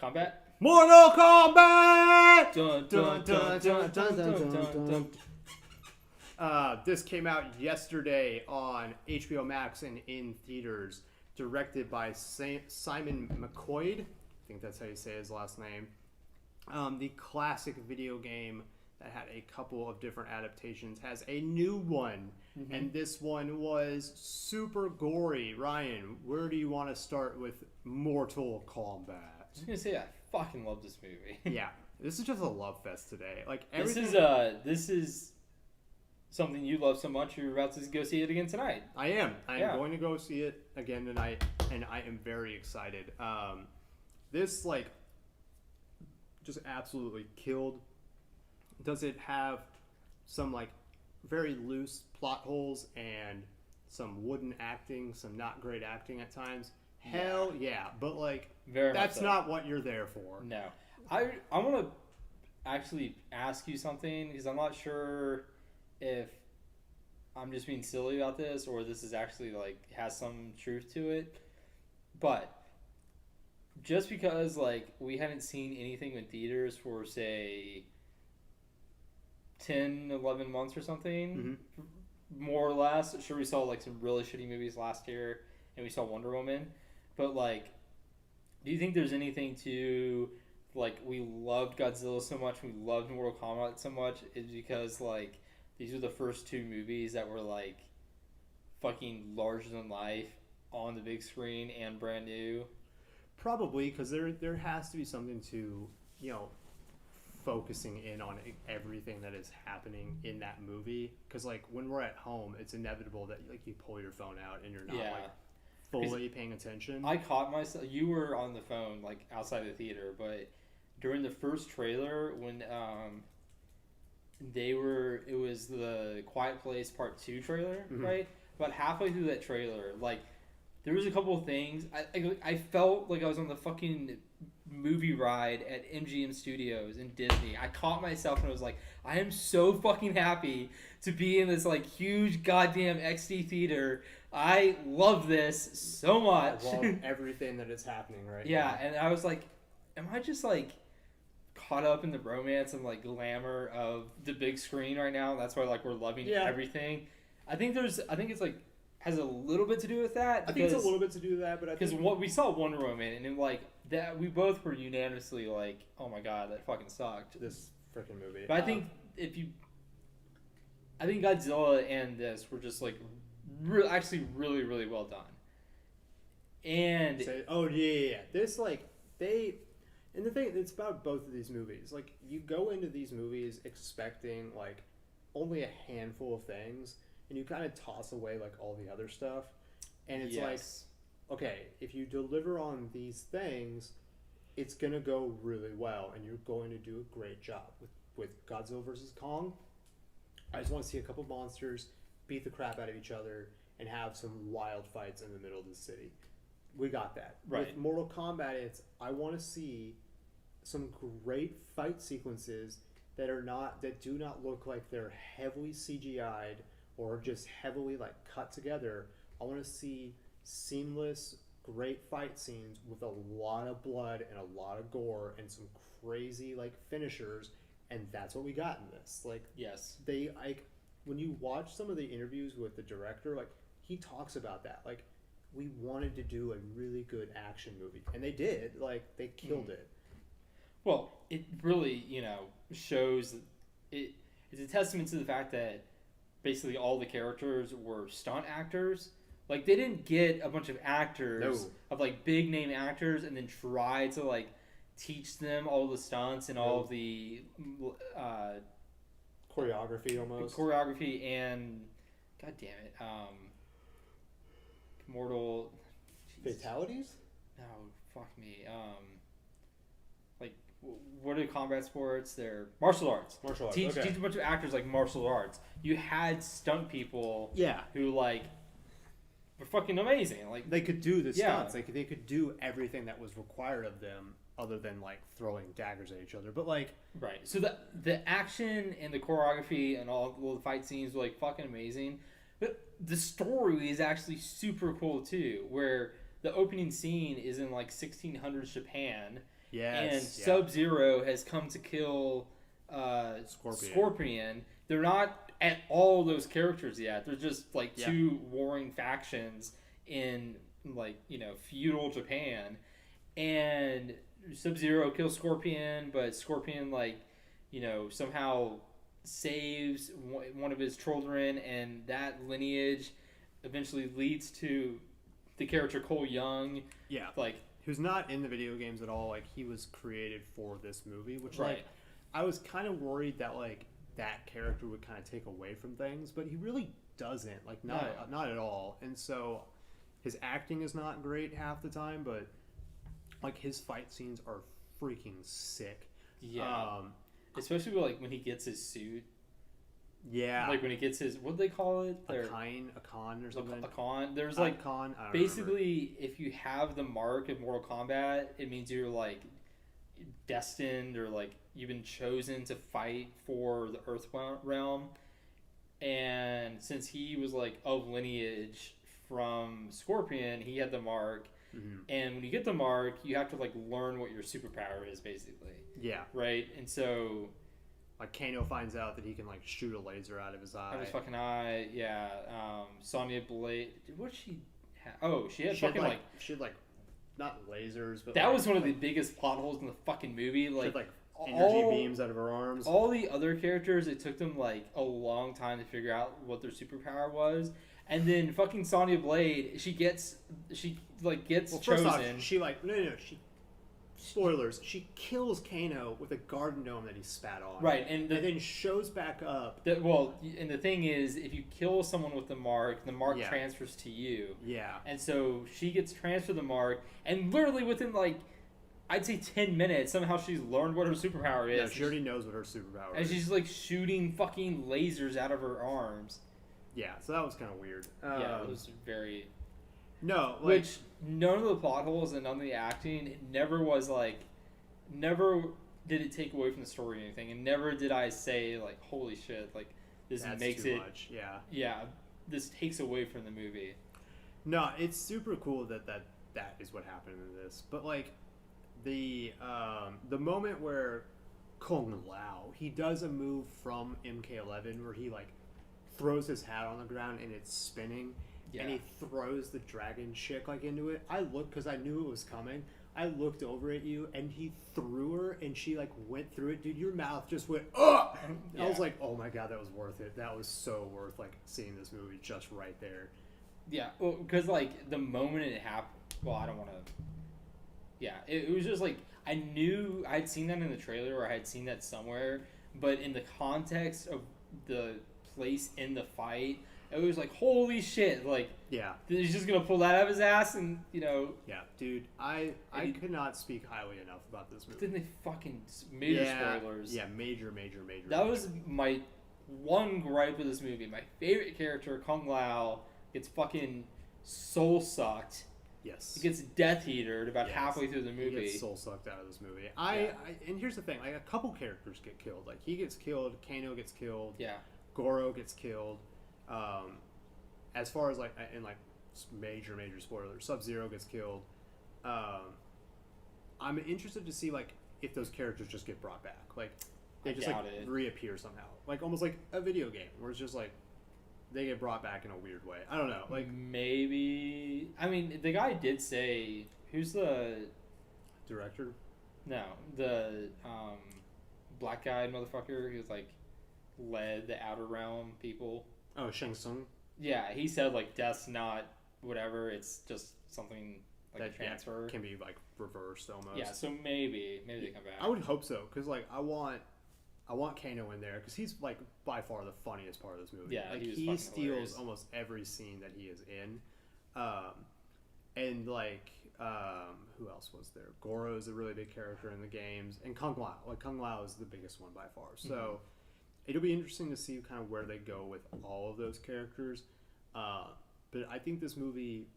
Kombat? Mortal Kombat! Dun, dun, dun, dun, dun, dun, dun, dun. This came out yesterday on HBO Max and in theaters, directed by Simon McQuoid. I think that's how you say his last name. The classic video game that had a couple of different adaptations has a new one, and this one was super gory. Ryan, where do you want to start with Mortal Kombat? I was gonna say I fucking love this movie. Yeah, this is just a love fest today. Like This is something you love so much. You're about to go see it again tonight. I am going to go see it again tonight, and I am very excited. This just absolutely killed. Does it have some very loose plot holes and some wooden acting, some not great acting at times? Hell yeah, but Very that's much so. not what you're there for. No, I want to actually ask you something because I'm not sure if I'm just being silly about this or this is actually has some truth to it. But just because we hadn't seen anything in theaters for say 10, 11 months or something, more or less. Sure, we saw some really shitty movies last year and we saw Wonder Woman. But do you think there's anything to we loved Godzilla so much, we loved Mortal Kombat so much, is because these are the first two movies that were fucking larger than life on the big screen and brand new? Probably, because there has to be something to focusing in on everything that is happening in that movie. Because when we're at home, it's inevitable that you pull your phone out and you're not fully paying attention. I caught myself. You were on the phone outside the theater, but during the first trailer when it was the Quiet Place Part 2 trailer, right? About halfway through that trailer, there was a couple of things. I felt like I was on the fucking movie ride at MGM Studios in Disney. I caught myself and I was like, I am so fucking happy to be in this huge goddamn XD theater. I love this so much. I love everything that is happening right now. Yeah, and I was like, am I just caught up in the romance and glamour of the big screen right now? That's why we're loving everything. I think it's has a little bit to do with that. I think it's a little bit to do with that, but because what we saw Wonder Woman and then that we both were unanimously oh my god, that fucking sucked. This freaking movie. But I think I think Godzilla and this were just actually really, really well done. And this and the thing, it's about both of these movies. You go into these movies expecting only a handful of things, and you kind of toss away all the other stuff, and it's okay, if you deliver on these things, it's gonna go really well, and you're going to do a great job. With Godzilla vs. Kong, I just want to see a couple monsters beat the crap out of each other and have some wild fights in the middle of the city. We got that. Right. With Mortal Kombat, I want to see some great fight sequences that do not look like they're heavily CGI'd or just heavily cut together. I want to see seamless, great fight scenes with a lot of blood and a lot of gore and some crazy finishers, and that's what we got in this. Yes. They when you watch some of the interviews with the director, he talks about that. We wanted to do a really good action movie, and they did. They killed it. Well, it really, shows it's a testament to the fact that basically all the characters were stunt actors. They didn't get a bunch of actors of big name actors and then try to teach them all the stunts and all of the choreography almost. Choreography and god damn it, mortal fatalities? No, fuck me. What are combat sports? They're martial arts. Teach a bunch of actors martial arts. You had stunt people who were fucking amazing. They could do the stunts. They could do everything that was required of them other than throwing daggers at each other. But right. So the action and the choreography and all the fight scenes were fucking amazing. But the story is actually super cool too, where the opening scene is in 1600s Japan. And yeah. Sub-Zero has come to kill Scorpion. They're not at all those characters yet. They're just like two warring factions in like, you know, feudal Japan. And Sub-Zero kills Scorpion, but Scorpion, like, you know, somehow saves one of his children, and that lineage eventually leads to the character Cole Young. Yeah. Like, who's not in the video games at all. Like, he was created for this movie, which, right. like, I was kind of worried that, like, that character would kind of take away from things, but he really doesn't. Like, not at all. And so his acting is not great half the time, but, like, his fight scenes are freaking sick. Yeah. Especially, like, when he gets his suit. Yeah. Like, when he gets his, what do they call it? A con or something? A con. There's, like, con. I don't basically, remember. If you have the mark of Mortal Kombat, it means you're, like, destined, or, like, you've been chosen to fight for the Earth Realm. And since he was, like, of lineage from Scorpion, he had the mark. Mm-hmm. And when you get the mark, you have to, like, learn what your superpower is, basically. Yeah. Right? And so, like, Kano finds out that he can, like, shoot a laser out of his eye. Out of his fucking eye, yeah. Sonya Blade, what did she have? Oh, she had fucking, like... She had, like, not lasers, but... That like, was one of the biggest plot holes in the fucking movie. Like, she had, like, energy beams out of her arms. All the other characters, it took them, like, a long time to figure out what their superpower was. And then fucking Sonya Blade, she gets chosen. First off, she spoilers, she kills Kano with a garden gnome that he spat on. Right, and then shows back up. And the thing is, if you kill someone with the mark transfers to you. Yeah. And so she gets transferred the mark, and literally within, like, I'd say 10 minutes, somehow she's learned what her superpower is. Yeah, she already knows what her superpower is. And she's, like, shooting fucking lasers out of her arms. Yeah, so that was kind of weird. Yeah, it was very... No, like... Which, none of the plot holes and none of the acting, it never was, like... Never did it take away from the story or anything. And never did I say, like, holy shit, like, this makes it... much, yeah. Yeah, this takes away from the movie. No, it's super cool that is what happened in this. But, like, the moment where Kung Lao, he does a move from MK11 where he, like, throws his hat on the ground and it's spinning, and he throws the dragon chick, like, into it. I looked, because I knew it was coming, I looked over at you, and he threw her, and she, like, went through it. Dude, your mouth just went, ugh! Yeah. I was like, oh my god, that was worth it. That was so worth, like, seeing this movie just right there. Yeah, well, because, like, the moment it happened, well, I don't want to... Yeah, it was just, like, I knew I'd seen that in the trailer, or I had seen that somewhere, but in the context of the place in the fight, it was like, holy shit, like, yeah, he's just gonna pull that out of his ass, and, you know. Yeah, dude, I could not speak highly enough about this movie. Then they fucking major spoilers. Yeah, major. That was my one gripe with this movie. My favorite character, Kung Lao, gets fucking soul sucked. Yes. He gets Death Eatered about halfway through the movie. He gets soul sucked out of this movie. And here's the thing, like, a couple characters get killed. Like, he gets killed, Kano gets killed. Yeah. Goro gets killed. As far as, like, in, like, major spoilers, Sub-Zero gets killed. I'm interested to see, like, if those characters just get brought back. Like, they just, like, reappear somehow. Like, almost like a video game, where it's just, like, they get brought back in a weird way. I don't know. Like, maybe... I mean, the guy did say... Who's the... Director? No. The, black-eyed motherfucker who's, like, led the Outer Realm people. Oh, Shang Tsung? Yeah, he said, like, death's not whatever, it's just something, like, that a transfer. Can be, like, reversed almost. Yeah, so maybe they come back. I would hope so, because, like, I want Kano in there, because he's, like, by far the funniest part of this movie. Yeah, like, he steals hilarious. almost every scene that he is in. And, like, who else was there? Goro is a really big character in the games, and Kung Lao. Like, Kung Lao is the biggest one by far. So, it'll be interesting to see kind of where they go with all of those characters. But I think this movie,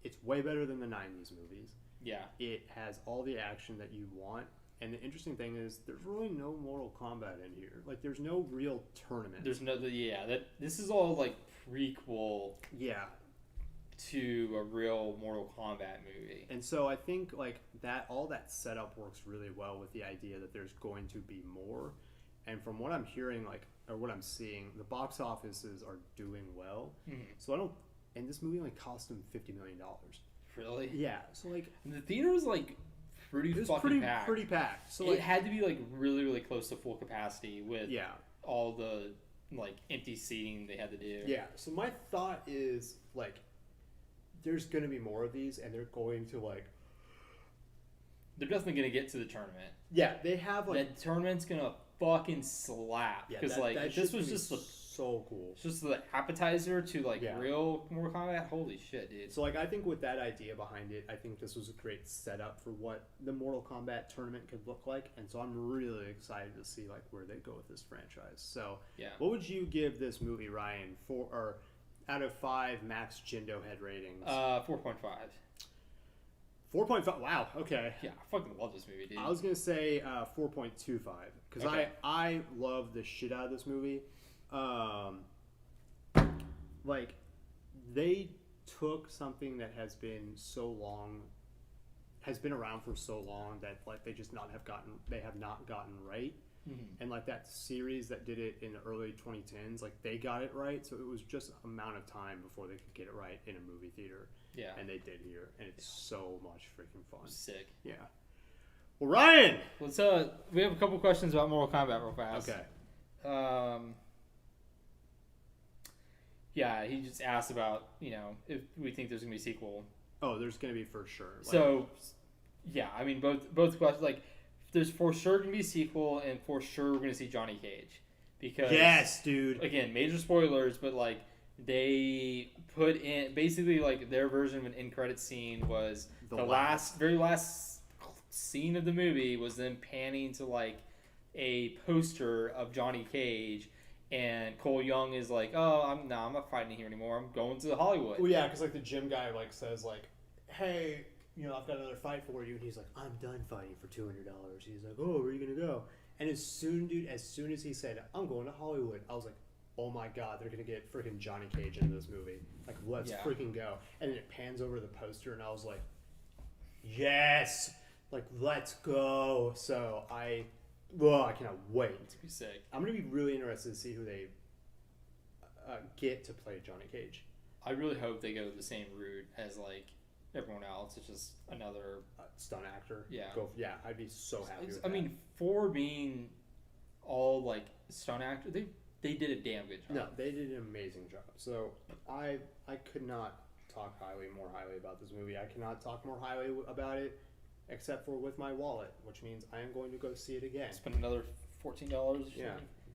it's way better than the 90s movies. Yeah. It has all the action that you want. And the interesting thing is, there's really no Mortal Kombat in here. Like, there's no real tournament. There's no, this is all, like, prequel. Yeah. to a real Mortal Kombat movie. And so I think like that all that setup works really well with the idea that there's going to be more. And from what I'm hearing, like, or what I'm seeing, the box offices are doing well. So I don't. And this movie only cost them $50 million. Really? Yeah. So like, and the theater was like pretty packed. Pretty packed. So it like, had to be like really, really close to full capacity with yeah, all the like empty seating they had to do. Yeah. So my thought is like, there's gonna be more of these, and they're going to like. They're definitely gonna get to the tournament. Yeah, they have like that tournament's gonna fucking slap because that, like that if this was just so cool. It's just the appetizer to like real Mortal Kombat. Holy shit, dude! So like I think with that idea behind it, I think this was a great setup for what the Mortal Kombat tournament could look like, and so I'm really excited to see like where they go with this franchise. So what would you give this movie, Ryan, or out of 5 max Jindo head ratings? 4.5. 4.5. Wow. Okay. Yeah, I fucking love this movie, dude. I was gonna say 4.25 because I love the shit out of this movie. Like they took something that has been around for so long that like they have not gotten right. And like that series that did it in the early 2010s, like they got it right. So it was just an amount of time before they could get it right in a movie theater. Yeah. And they did here, and it's so much freaking fun. Sick. Yeah. Well, Ryan, let's we have a couple questions about Mortal Kombat real fast. Okay. Yeah, he just asked about, if we think there's gonna be a sequel. Oh, there's gonna be for sure. So, yeah, I mean both questions. Like, there's for sure gonna be a sequel, and for sure we're gonna see Johnny Cage, because yes, dude. Again, major spoilers, but like they put in basically like their version of an end credit scene was the very last scene of the movie was them panning to like a poster of Johnny Cage. And Cole Young is like, oh, I'm not fighting here anymore. I'm going to Hollywood. Well, yeah, because like the gym guy like says like, hey, I've got another fight for you, and he's like, I'm done fighting for $200. He's like, oh, where are you gonna go? And as soon as he said, I'm going to Hollywood, I was like, oh my god, they're gonna get freaking Johnny Cage into this movie. Like, let's freaking go. And then it pans over the poster, and I was like, yes, like let's go. So I cannot wait. To be sick. I'm going to be really interested to see who they get to play Johnny Cage. I really hope they go the same route as like everyone else. It's just another stunt actor. Yeah. I'd be so happy with that. I mean, for being all like stunt actor, they did a damn good job. No, they did an amazing job. So I could not talk more highly about this movie. I cannot talk more highly about it. Except for with my wallet, which means I am going to go see it again. Spend another $14. Yeah.